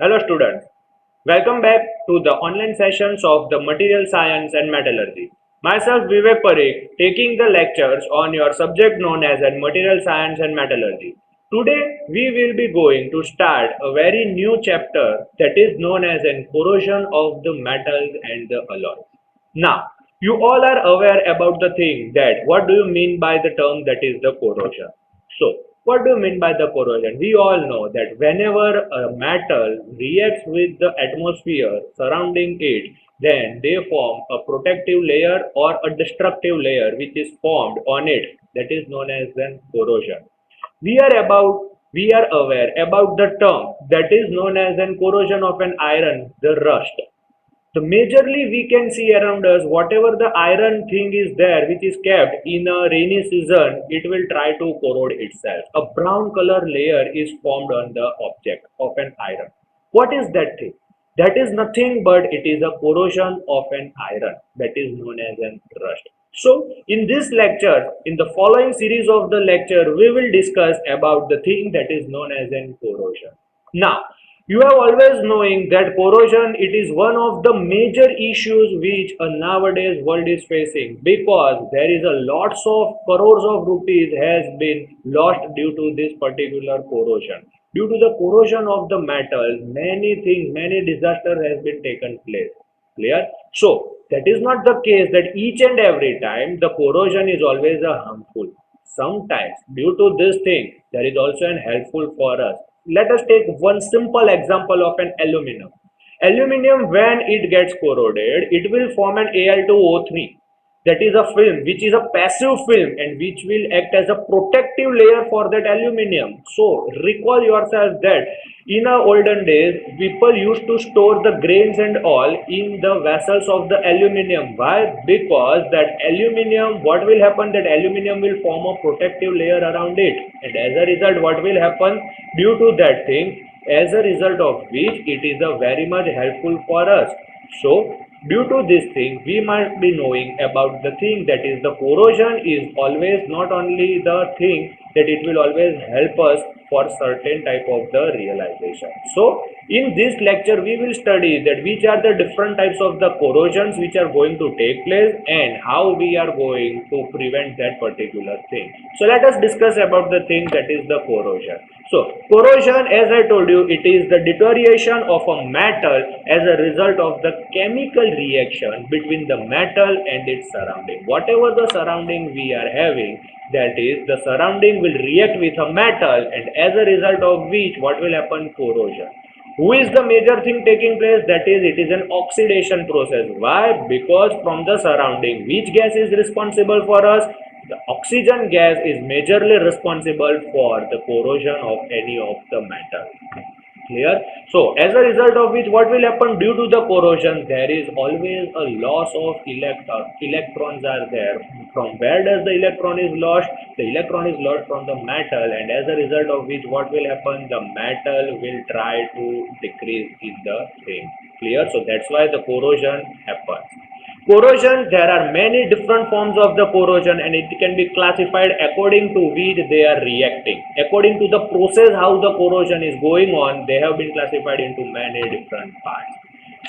Hello students, welcome back to the online sessions of the Material Science and Metallurgy. Myself Vivek Parikh taking the lectures on your subject known as Material Science and Metallurgy. Today we will be going to start a very new chapter that is known as an corrosion of the metals and the alloys. Now, you all are aware about the thing that what do you mean by the term that is the corrosion. So, what do you mean by the corrosion? We all know that whenever a metal reacts with the atmosphere surrounding it, then they form a protective layer or a destructive layer which is formed on it, that is known as then corrosion. We are aware about the term that is known as an corrosion of an iron, the rust. The majorly we can see around us whatever the iron thing is there which is kept in a rainy season, it will try to corrode itself. A brown color layer is formed on the object of an iron. What is that thing? That is nothing but it is a corrosion of an iron, that is known as an rust. So in this lecture, in the following series of the lecture, we will discuss about the thing that is known as an corrosion. Now, you have always knowing that corrosion it is one of the major issues which nowadays world is facing, because there is a lots of crores of rupees has been lost due to this particular corrosion. Due to the corrosion of the metals, many things, many disaster has been taken place. Clear? So that is not the case that each and every time the corrosion is always a harmful. Sometimes due to this thing, there is also an helpful for us. Let us take one simple example of an aluminum. Aluminum, when it gets corroded, it will form an Al2O3. That is a film which is a passive film and which will act as a protective layer for that aluminum. So recall yourself that in our olden days people used to store the grains and all in the vessels of the aluminum. Why? Because that aluminum, what will happen, that aluminum will form a protective layer around it, and as a result what will happen due to that thing, as a result of which it is a very much helpful for us. So due to this thing, we must be knowing about the thing that is the corrosion is always not only the thing that it will always help us for certain type of the realization. So in this lecture, we will study that which are the different types of the corrosions which are going to take place and how we are going to prevent that particular thing. So let us discuss about the thing that is the corrosion. So corrosion, as I told you, it is the deterioration of a metal as a result of the chemical reaction between the metal and its surrounding. Whatever the surrounding we are having, that is the surrounding will react with a metal, and as a result of which what will happen, corrosion. Who is the major thing taking place? That is, it is an oxidation process. Why? Because from the surrounding, which gas is responsible for us? The oxygen gas is majorly responsible for the corrosion of any of the metal. Clear? So as a result of which what will happen, due to the corrosion there is always a loss of electrons are there. From where does the electron is lost? The electron is lost from the metal, and as a result of which what will happen, the metal will try to decrease in the thing. Clear? So that's why the corrosion happens. Corrosion, there are many different forms of the corrosion, and it can be classified according to which they are reacting. According to the process how the corrosion is going on, they have been classified into many different parts.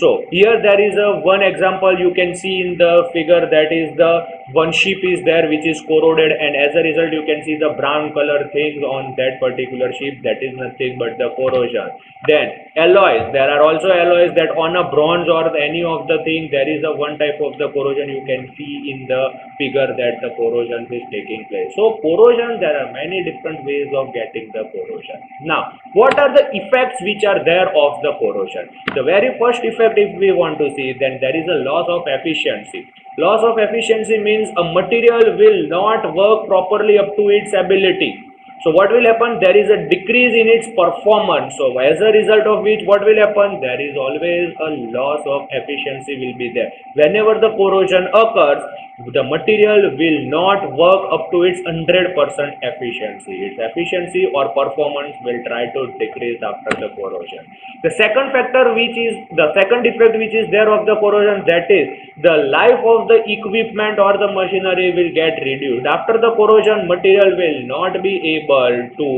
So here there is a one example you can see in the figure, that is the one sheep is there which is corroded, and as a result you can see the brown color things on that particular sheep, that is nothing but the corrosion. Then alloys, there are also alloys that on a bronze or any of the thing there is a one type of the corrosion you can see in the figure that the corrosion is taking place. So corrosion, there are many different ways of getting the corrosion. Now what are the effects which are there of the corrosion? The very first effect if we want to see, then there is a loss of efficiency. Loss of efficiency means a material will not work properly up to its ability. So what will happen? There is a decrease in its performance. So as a result of which what will happen? There is always a loss of efficiency will be there. Whenever the corrosion occurs, the material will not work up to its 100% efficiency. Its efficiency or performance will try to decrease after the corrosion. The second factor which is the second effect which is there of the corrosion, that is the life of the equipment or the machinery will get reduced. After the corrosion, material will not be able to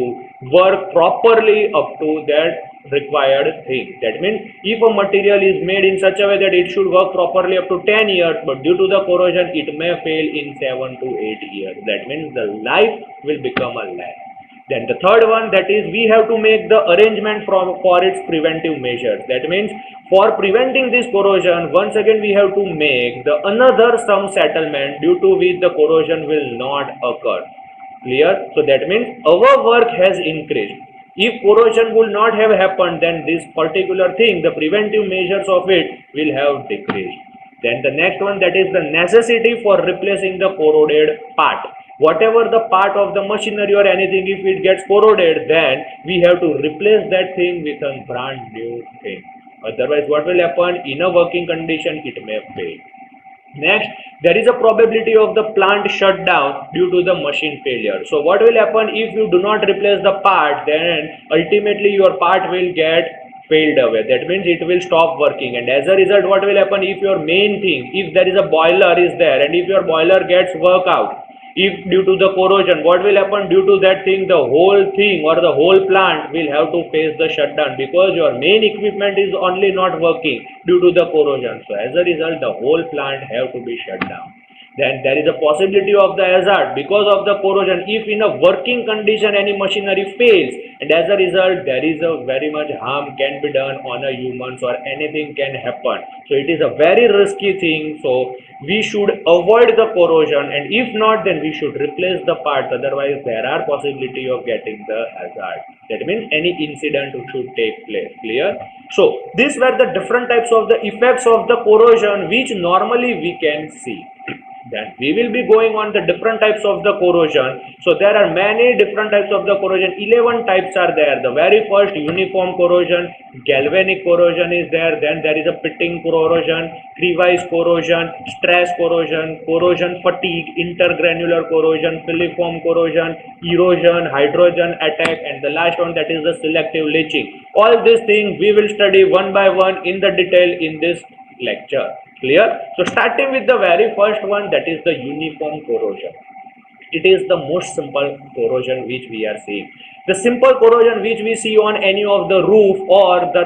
work properly up to that required thing. That means if a material is made in such a way that it should work properly up to 10 years, but due to the corrosion it may fail in 7 to 8 years. That means the life will become a lie. Then the third one, that is we have to make the arrangement for its preventive measures. That means for preventing this corrosion, once again we have to make the another some settlement due to which the corrosion will not occur. Clear? So that means our work has increased. If corrosion would not have happened, then this particular thing, the preventive measures of it will have decreased. Then the next one, that is the necessity for replacing the corroded part. Whatever the part of the machinery or anything, if it gets corroded, then we have to replace that thing with a brand new thing. Otherwise, what will happen? In a working condition, it may fail. Next, there is a probability of the plant shut down due to the machine failure. So what will happen if you do not replace the part? Then ultimately your part will get failed away. That means it will stop working, and as a result what will happen if your main thing, if there is a boiler is there, and if your boiler gets work out, if due to the corrosion, what will happen? Due to that thing, the whole thing or the whole plant will have to face the shutdown, because your main equipment is only not working due to the corrosion. So as a result the whole plant have to be shut down. Then there is a possibility of the hazard because of the corrosion. If in a working condition any machinery fails, and as a result there is a very much harm can be done on a humans, or anything can happen. So it is a very risky thing. So we should avoid the corrosion, and if not, then we should replace the parts. Otherwise there are possibility of getting the hazard. That means any incident should take place. Clear? So these were the different types of the effects of the corrosion which normally we can see. Then we will be going on the different types of the corrosion. So there are many different types of the corrosion. 11 types are there. The very first, uniform corrosion, galvanic corrosion is there. Then there is a pitting corrosion, crevice corrosion, stress corrosion, corrosion fatigue, intergranular corrosion, filiform corrosion, erosion, hydrogen attack, and the last one, that is the selective leaching. All these things we will study one by one in the detail in this lecture. Clear? So starting with the very first one, that is the uniform corrosion. It is the most simple corrosion which we are seeing. The simple corrosion which we see on any of the roof or the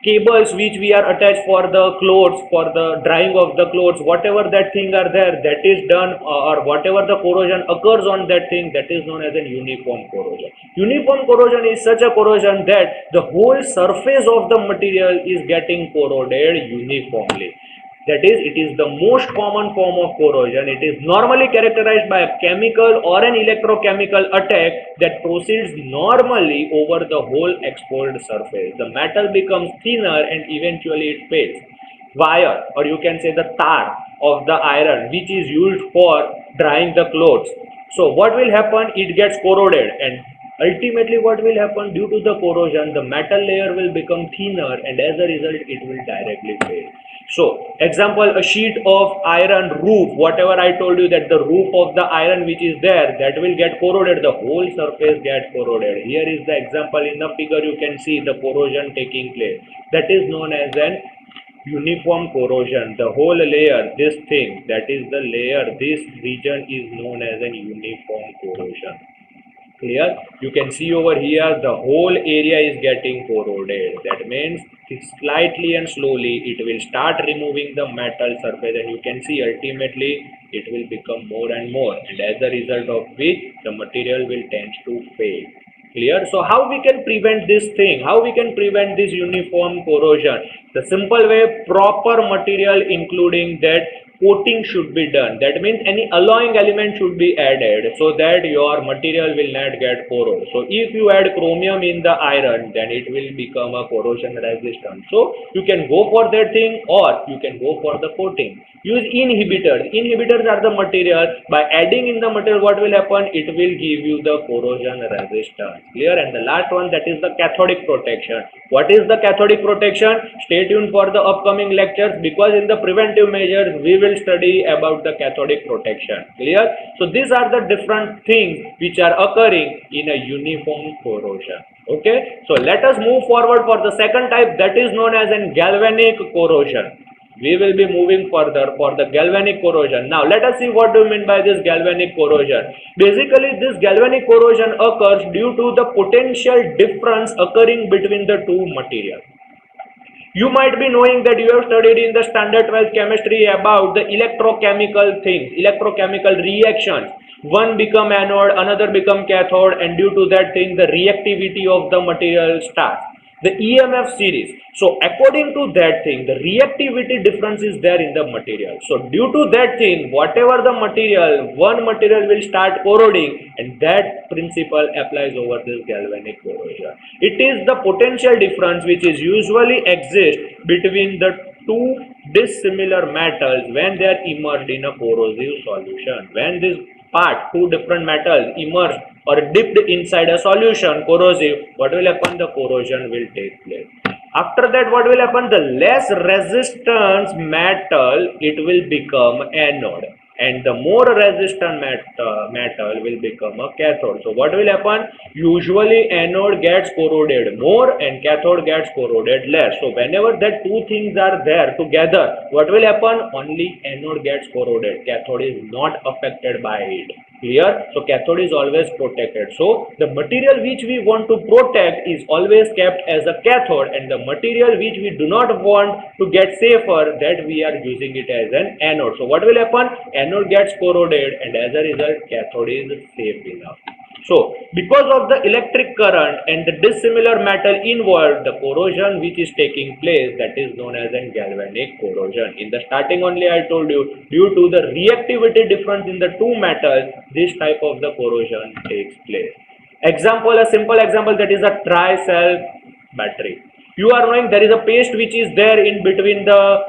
cables which we are attached for the clothes, for the drying of the clothes, whatever that thing are there, that is done, or whatever the corrosion occurs on that thing, that is known as a uniform corrosion. Uniform corrosion is such a corrosion that the whole surface of the material is getting corroded uniformly. That is, it is the most common form of corrosion. It is normally characterized by a chemical or an electrochemical attack that proceeds normally over the whole exposed surface. The metal becomes thinner and eventually it fades. Wire, or you can say the tar of the iron, which is used for drying the clothes. So what will happen? It gets corroded, and ultimately what will happen? Due to the corrosion, the metal layer will become thinner, and as a result it will directly fade. So example, a sheet of iron roof, whatever I told you, that the roof of the iron which is there, that will get corroded, the whole surface gets corroded. Here is the example in the figure, you can see the corrosion taking place. That is known as an uniform corrosion. The whole layer, this thing, that is the layer, this region is known as an uniform corrosion. Clear? You can see over here the whole area is getting corroded. That means slightly and slowly it will start removing the metal surface, and you can see ultimately it will become more and more, and as a result of which the material will tend to fade. Clear? So how we can prevent this thing? How we can prevent this uniform corrosion? The simple way, proper material including that coating should be done. That means any alloying element should be added so that your material will not get corroded. So if you add chromium in the iron, then it will become a corrosion resistant. So you can go for that thing, or you can go for the coating. Use inhibitors. Inhibitors are the material. By adding in the material, what will happen? It will give you the corrosion resistance. Clear? And the last one, that is the cathodic protection. What is the cathodic protection? Stay tuned for the upcoming lectures, because in the preventive measures we will study about the cathodic protection. Clear? So these are the different things which are occurring in a uniform corrosion. Okay, so let us move forward for the second type, that is known as an galvanic corrosion. We will be moving further for the galvanic corrosion. Now let us see what do you mean by this galvanic corrosion. Basically this galvanic corrosion occurs due to the potential difference occurring between the two materials. You might be knowing that you have studied in the standard 12th chemistry about the electrochemical things, electrochemical reactions. One become anode, another become cathode, and due to that thing, the reactivity of the material starts. The EMF series. So according to that thing, the reactivity difference is there in the material. So due to that thing, whatever the material, one material will start corroding, and that principle applies over this galvanic corrosion. It is the potential difference which is usually exist between the two dissimilar metals when they are immersed in a corrosive solution. When this two different metals immersed or dipped inside a solution corrosive, what will happen? The corrosion will take place. After that, what will happen? The less resistance metal, it will become anode, and the more resistant metal will become a cathode. So what will happen? Usually anode gets corroded more and cathode gets corroded less. So whenever that two things are there together, what will happen? Only anode gets corroded, cathode is not affected by it. Clear? So cathode is always protected. So the material which we want to protect is always kept as a cathode, and the material which we do not want to get safer, that we are using it as an anode. So what will happen? Anode gets corroded, and as a result cathode is safe enough. So because of the electric current and the dissimilar metal involved, the corrosion which is taking place, that is known as a galvanic corrosion. In the starting only I told you, due to the reactivity difference in the two metals, this type of the corrosion takes place. Example, a simple example, that is a tri-cell battery. You are knowing there is a paste which is there in between the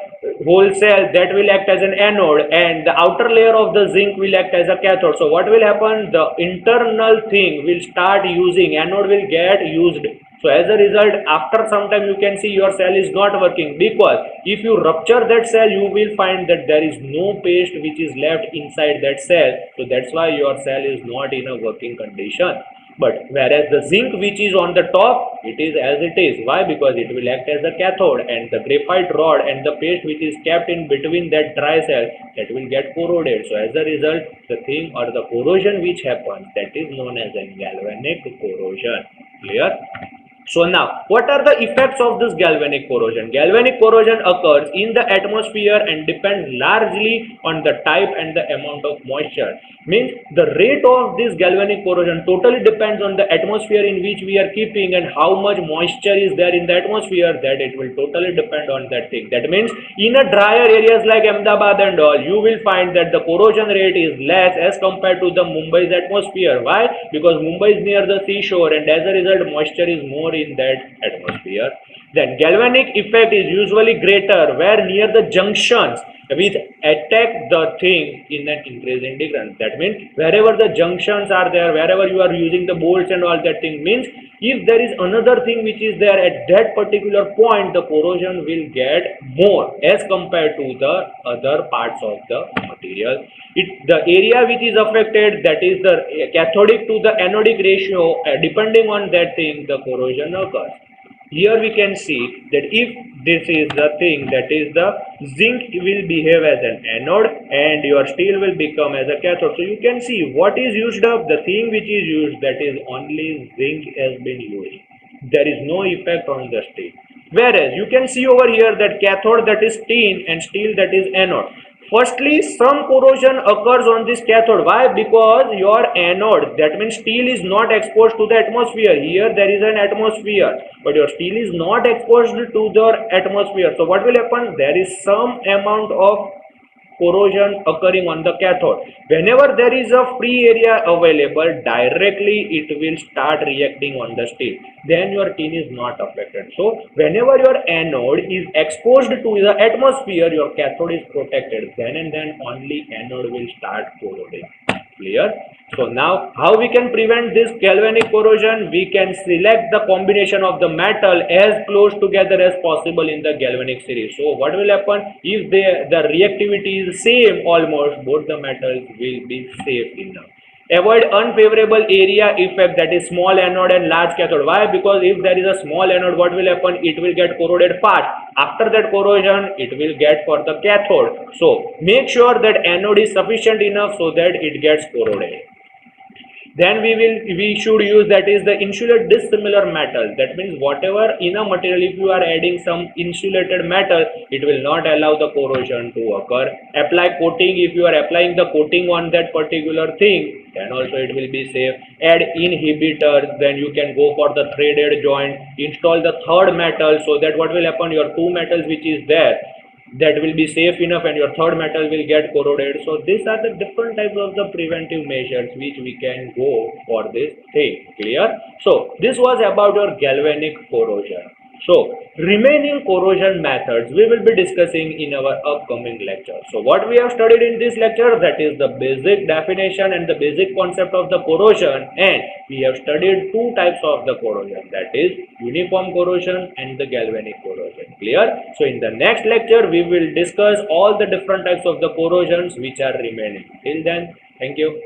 whole cell, that will act as an anode, and the outer layer of the zinc will act as a cathode. So what will happen? The internal thing will start using, anode will get used. So as a result, after some time you can see your cell is not working, because if you rupture that cell, you will find that there is no paste which is left inside that cell. So that's why your cell is not in a working condition. But whereas the zinc which is on the top, it is as it is. Why? Because it will act as a cathode, and the graphite rod and the paste which is kept in between that dry cell, that will get corroded. So as a result, the thing or the corrosion which happens, that is known as a galvanic corrosion. Clear? So now, what are the effects of this galvanic corrosion? Galvanic corrosion occurs in the atmosphere and depends largely on the type and the amount of moisture. Means the rate of this galvanic corrosion totally depends on the atmosphere in which we are keeping and how much moisture is there in the atmosphere, that it will totally depend on that thing. That means in a drier areas like Ahmedabad and all, you will find that the corrosion rate is less as compared to the Mumbai's atmosphere. Why? Because Mumbai is near the seashore, and as a result moisture is more in that atmosphere. Then galvanic effect is usually greater where near the junctions with attack the thing in an increasing degree. That means wherever the junctions are there, wherever you are using the bolts and all that thing, means if there is another thing which is there at that particular point, the corrosion will get more as compared to the other parts of the material. The area which is affected, that is the cathodic to the anodic ratio, depending on that thing, the corrosion occurs. Here we can see that if this is the thing, that is the zinc will behave as an anode and your steel will become as a cathode. So you can see what is used up, the thing which is used, that is only zinc has been used. There is no effect on the steel. Whereas you can see over here that cathode, that is tin, and steel, that is anode. Firstly, some corrosion occurs on this cathode. Why? Because your anode, that means steel, is not exposed to the atmosphere. Here there is an atmosphere, but your steel is not exposed to the atmosphere. So what will happen? There is some amount of corrosion occurring on the cathode. Whenever there is a free area available, directly it will start reacting on the steel. Then your tin is not affected. So whenever your anode is exposed to the atmosphere, your cathode is protected. Then and then only anode will start corroding. Clear? So now how we can prevent this galvanic corrosion? We can select the combination of the metal as close together as possible in the galvanic series. So what will happen? If the reactivity is same almost, both the metals will be safe enough. Avoid unfavorable area effect, that is small anode and large cathode. Why? Because if there is a small anode, what will happen? It will get corroded fast. After that corrosion, it will get for the cathode. So make sure that anode is sufficient enough so that it gets corroded. Then we should use, that is the insulate dissimilar metal. That means whatever in a material, if you are adding some insulated metal, it will not allow the corrosion to occur. Apply coating. If you are applying the coating on that particular thing, then also it will be safe. Add inhibitors. Then you can go for the threaded joint. Install the third metal, so that what will happen, your two metals which is there, that will be safe enough and your third metal will get corroded. So these are the different types of the preventive measures which we can go for this thing. Clear? So this was about your galvanic corrosion. So remaining corrosion methods we will be discussing in our upcoming lecture. So what we have studied in this lecture, that is the basic definition and the basic concept of the corrosion, and we have studied two types of the corrosion, that is uniform corrosion and the galvanic corrosion. Clear? So in the next lecture we will discuss all the different types of the corrosions which are remaining. Till then, thank you.